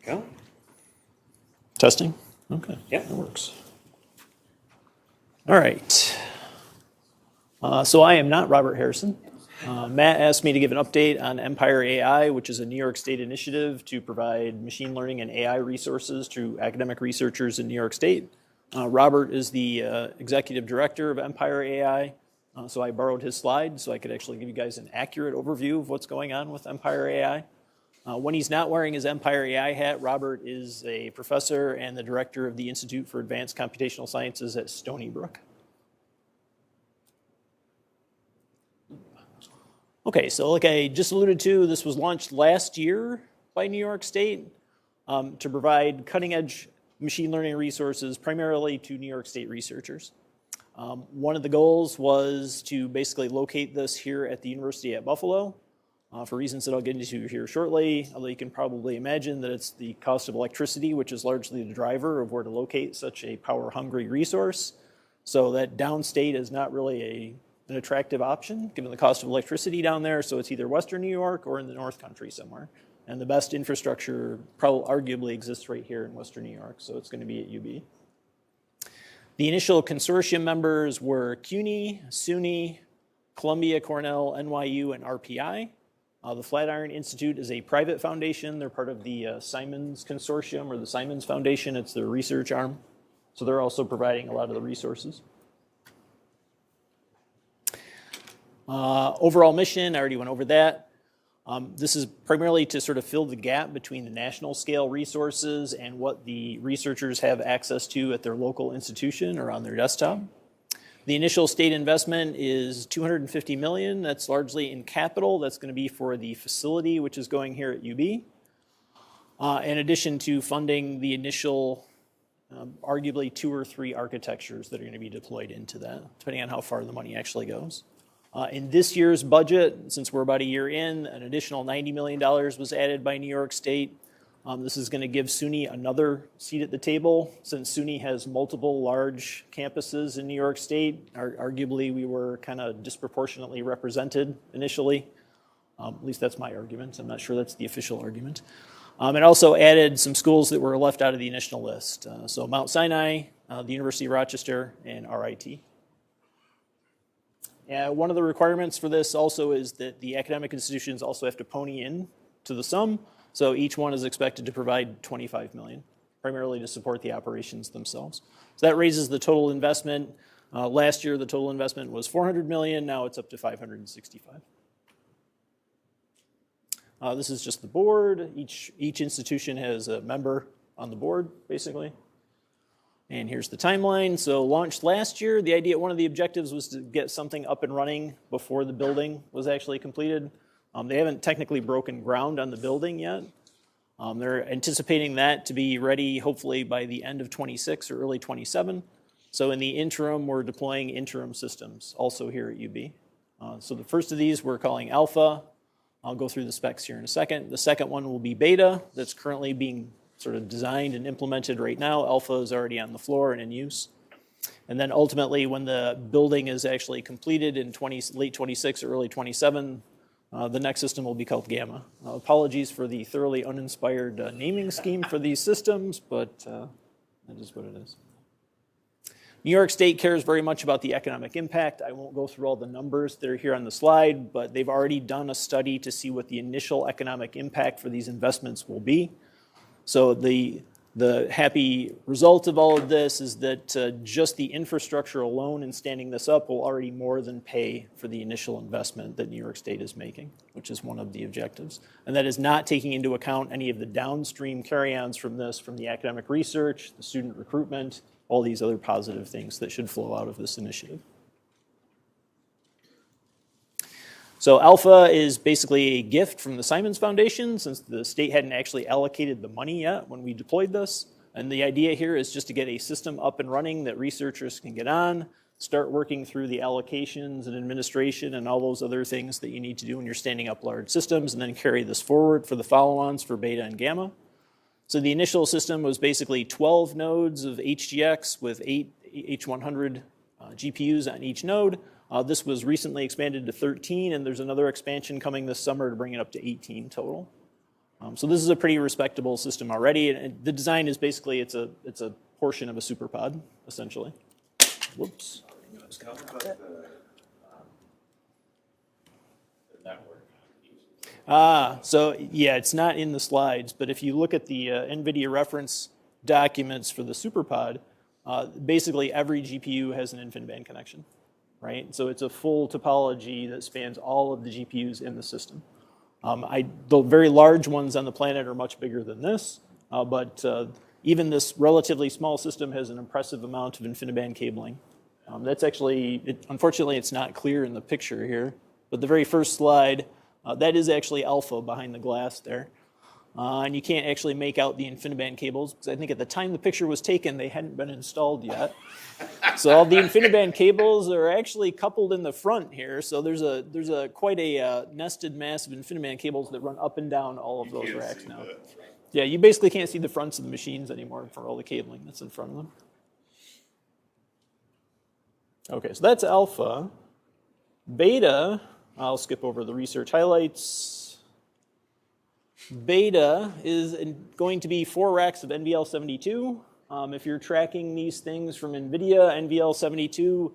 Go. Testing? Okay. Yep. That works. All right. So I am not Robert Harrison. Matt asked me to give an update on Empire AI, which is a New York State initiative to provide machine learning and AI resources to academic researchers in New York State. Robert is the executive director of Empire AI, so I borrowed his slide so I could actually give you guys an accurate overview of what's going on with Empire AI. When he's not wearing his Empire AI hat, Robert is a professor and the director of the Institute for Advanced Computational Sciences at Stony Brook. Okay, so like I just alluded to, this was launched last year by New York State to provide cutting-edge machine learning resources primarily to New York State researchers. One of the goals was to basically locate this here at the University at Buffalo for reasons that I'll get into here shortly, although you can probably imagine that it's the cost of electricity, which is largely the driver of where to locate such a power-hungry resource. So that downstate is not really an attractive option given the cost of electricity down there, so it's either Western New York or in the North Country somewhere. And the best infrastructure probably arguably exists right here in Western New York, so it's going to be at UB. The initial consortium members were CUNY, SUNY, Columbia, Cornell, NYU, and RPI. The Flatiron Institute is a private foundation. They're part of the Simons Consortium or the Simons Foundation. It's their research arm. So they're also providing a lot of the resources. Overall mission, I already went over that. This is primarily to sort of fill the gap between the national scale resources and what the researchers have access to at their local institution or on their desktop. The initial state investment is $250 million. That's largely in capital. That's going to be for the facility, which is going here at UB. In addition to funding the initial, arguably 2 or 3 architectures that are going to be deployed into that, depending on how far the money actually goes. In this year's budget, since we're about a year in, an additional $90 million was added by New York State. This is going to give SUNY another seat at the table. Since SUNY has multiple large campuses in New York State, arguably we were kind of disproportionately represented initially. At least that's my argument. I'm not sure that's the official argument. It also added some schools that were left out of the initial list. So Mount Sinai, the University of Rochester, and RIT. One of the requirements for this also is that the academic institutions also have to pony in to the sum. So each one is expected to provide $25 million, primarily to support the operations themselves. So that raises the total investment. Last year, the total investment was $400 million. Now it's up to $565. This is just the board. Each institution has a member on the board, basically. And here's the timeline. So launched last year. The idea, one of the objectives was to get something up and running before the building was actually completed. They haven't technically broken ground on the building yet. They're anticipating that to be ready hopefully by the end of 26 or early 27. So in the interim, we're deploying interim systems also here at UB. So the first of these we're calling Alpha. I'll go through the specs here in a second. The second one will be Beta. That's currently being sort of designed and implemented right now. Alpha is already on the floor and in use. And then ultimately, when the building is actually completed in late 26 or early 27, the next system will be called Gamma. Apologies for the thoroughly uninspired naming scheme for these systems, but that is what it is. New York State cares very much about the economic impact. I won't go through all the numbers that are here on the slide, but they've already done a study to see what the initial economic impact for these investments will be. So the happy result of all of this is that just the infrastructure alone in standing this up will already more than pay for the initial investment that New York State is making, which is one of the objectives. And that is not taking into account any of the downstream carry-ons from this, from the academic research, the student recruitment, all these other positive things that should flow out of this initiative. So Alpha is basically a gift from the Simons Foundation since the state hadn't actually allocated the money yet when we deployed this. And the idea here is just to get a system up and running that researchers can get on, start working through the allocations and administration and all those other things that you need to do when you're standing up large systems, and then carry this forward for the follow-ons for Beta and Gamma. So the initial system was basically 12 nodes of HGX with 8 H100 GPUs on each node. This was recently expanded to 13, and there's another expansion coming this summer to bring it up to 18 total. So this is a pretty respectable system already. And the design is basically, it's a portion of a superpod, essentially. Whoops. How about the network? So yeah, it's not in the slides, but if you look at the NVIDIA reference documents for the SuperPod, basically every GPU has an InfiniBand connection, right? So it's a full topology that spans all of the GPUs in the system. The very large ones on the planet are much bigger than this, but even this relatively small system has an impressive amount of InfiniBand cabling. That's actually, unfortunately, it's not clear in the picture here, but the very first slide, that is actually alpha behind the glass there. And you can't actually make out the InfiniBand cables, because I think at the time the picture was taken, they hadn't been installed yet. So all the InfiniBand cables are actually coupled in the front here. So there's quite a nested mass of InfiniBand cables that run up and down all of those racks now. Yeah, you basically can't see the fronts of the machines anymore for all the cabling that's in front of them. Okay, so that's alpha. Beta, I'll skip over the research highlights. Beta is going to be 4 racks of NVL72. If you're tracking these things from NVIDIA, NVL72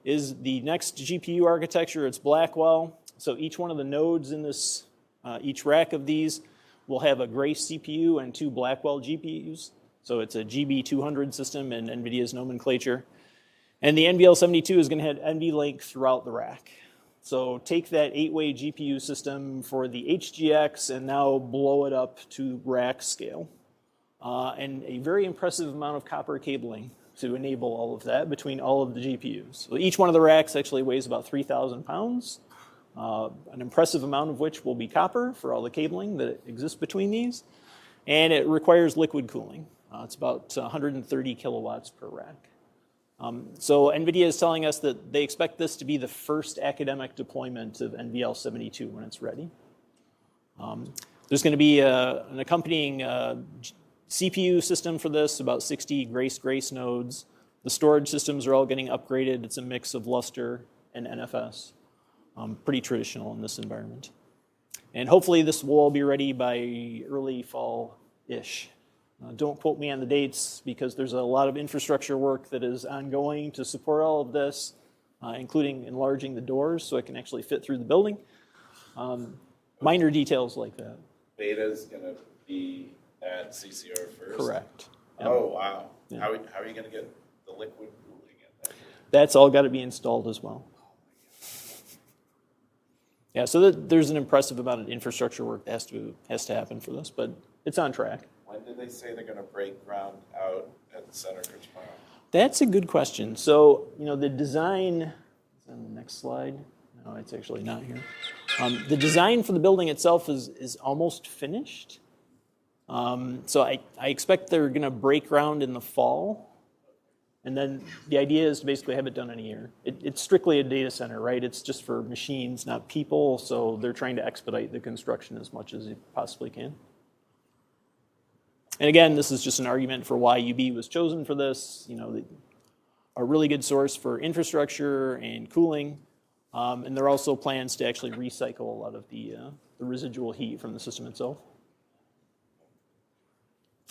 is the next GPU architecture. It's Blackwell. So each one of the nodes in this, each rack of these will have a Grace CPU and 2 Blackwell GPUs. So it's a GB200 system in NVIDIA's nomenclature. And the NVL72 is going to have NVLink throughout the rack. So take that 8-way GPU system for the HGX and now blow it up to rack scale. And a very impressive amount of copper cabling to enable all of that between all of the GPUs. So each one of the racks actually weighs about 3,000 pounds, an impressive amount of which will be copper for all the cabling that exists between these. And it requires liquid cooling. It's about 130 kilowatts per rack. So NVIDIA is telling us that they expect this to be the first academic deployment of NVL72 when it's ready. There's going to be an accompanying CPU system for this, about 60 Grace nodes. The storage systems are all getting upgraded. It's a mix of Lustre and NFS. Pretty traditional in this environment. And hopefully this will all be ready by early fall-ish. Don't quote me on the dates because there's a lot of infrastructure work that is ongoing to support all of this, including enlarging the doors so it can actually fit through the building. Minor details like that. Beta's going to be at CCR first? Correct. Yep. Oh, wow. Yeah. How are you going to get the liquid cooling in there? That's all got to be installed as well. Yeah, so there's an impressive amount of infrastructure work that has to happen for this, but it's on track. When did they say they're going to break ground out at the center for tomorrow? That's a good question. So, the design is on the next slide. No, it's actually not here. The design for the building itself is almost finished. So I expect they're going to break ground in the fall. And then the idea is to basically have it done in a year. It's strictly a data center, right? It's just for machines, not people. So they're trying to expedite the construction as much as they possibly can. And again, this is just an argument for why UB was chosen for this. A really good source for infrastructure and cooling. And there are also plans to actually recycle a lot of the residual heat from the system itself.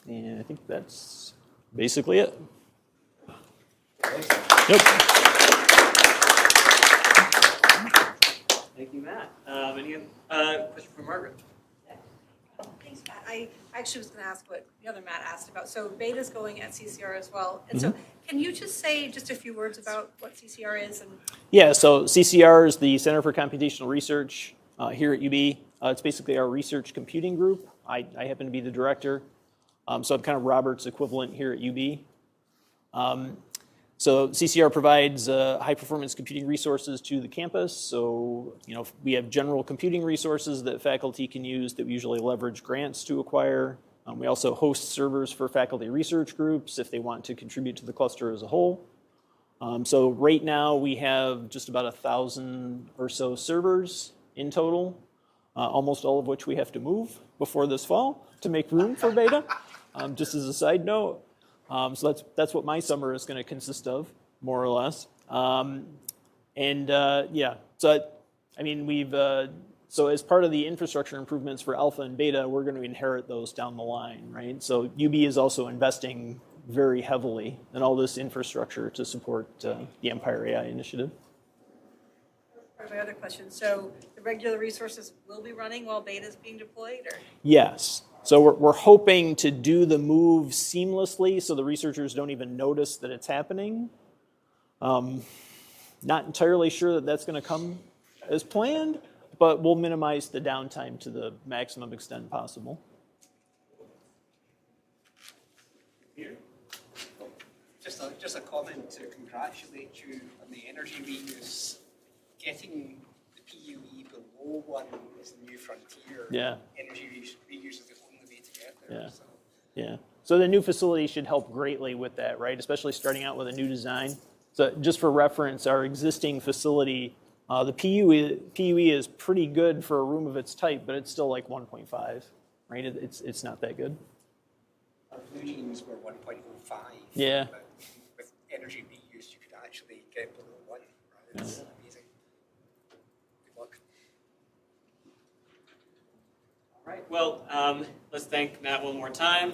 And I think that's basically it. Yep. Thank you, Matt. Any question from Margaret? Thanks, Matt. I actually was going to ask what the other Matt asked about. So Beta's going at CCR as well. And so can you just say just a few words about what CCR is? Yeah, so CCR is the Center for Computational Research here at UB. It's basically our research computing group. I happen to be the director. So I'm kind of Robert's equivalent here at UB. So CCR provides high-performance computing resources to the campus. So, we have general computing resources that faculty can use that we usually leverage grants to acquire. We also host servers for faculty research groups if they want to contribute to the cluster as a whole. So right now we have just about 1,000 or so servers in total, almost all of which we have to move before this fall to make room for beta, just as a side note. So that's what my summer is going to consist of, more or less. So we've So as part of the infrastructure improvements for alpha and beta, we're going to inherit those down the line, right? So UB is also investing very heavily in all this infrastructure to support the Empire AI initiative. Part of my other question, so the regular resources will be running while beta is being deployed, or? Yes. So we're hoping to do the move seamlessly so the researchers don't even notice that it's happening. Not entirely sure that that's going to come as planned, but we'll minimize the downtime to the maximum extent possible. Here? Just a comment to congratulate you on the energy reuse. Getting the PUE below 1 is the new frontier. Yeah. Energy reuse is the only way to get there. Yeah. So. Yeah. So the new facility should help greatly with that, right? Especially starting out with a new design. So just for reference, our existing facility, the PUE is pretty good for a room of its type, but it's still like 1.5, right? It's not that good. Our blue jeans were 1.05. Yeah. But with energy reuse, you could actually get below 1. Right? It's amazing. Good luck. All right, well, let's thank Matt one more time.